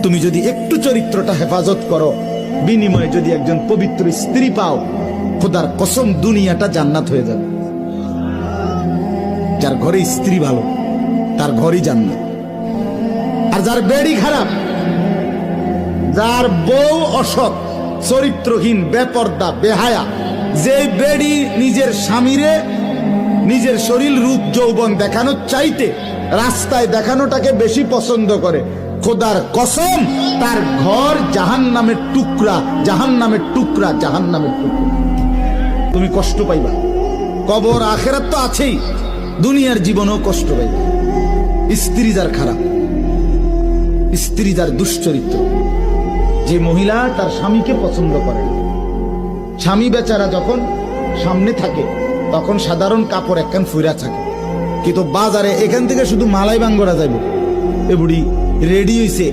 তুমি যদি একটু চরিত্রটা হেফাজত করো, বিনিময়ে যদি একজন পবিত্র স্ত্রী পাও, খোদার কসম দুনিয়াটা জান্নাত হয়ে যাবে। যার ঘরে স্ত্রী ভালো তার ঘরই জান্নাত। আর যার বেড়ি খারাপ, যার বউ অসৎ, চরিত্রহীন, বেপর্দা, বেহায়া, যে বেড়ি নিজের স্বামীরে নিজের শরীর রূপ যৌবন দেখানোর চাইতে রাস্তায় দেখানোটাকে বেশি পছন্দ করে, খোদার কসম তার ঘর জাহান্নামের টুকরা, জাহান্নামের টুকরা, জাহান্নামের টুকরা। তুমি কষ্ট পাইবা, কবর আখেরাত তো আছেই, দুনিয়ার জীবনেও কষ্ট পাইবা। স্ত্রী যার খারাপ, স্ত্রী যার দুশ্চরিত্র, যে মহিলা তার স্বামীকে পছন্দ করে না, স্বামী বেচারা যখন সামনে থাকে তখন সাধারণ কাপড় একখান ফুইরা থাকে, কিন্তু বাজারে এখান থেকে শুধু মালাই বাঙ্গরা যাইব, এ বুড়ি রেডি হইছে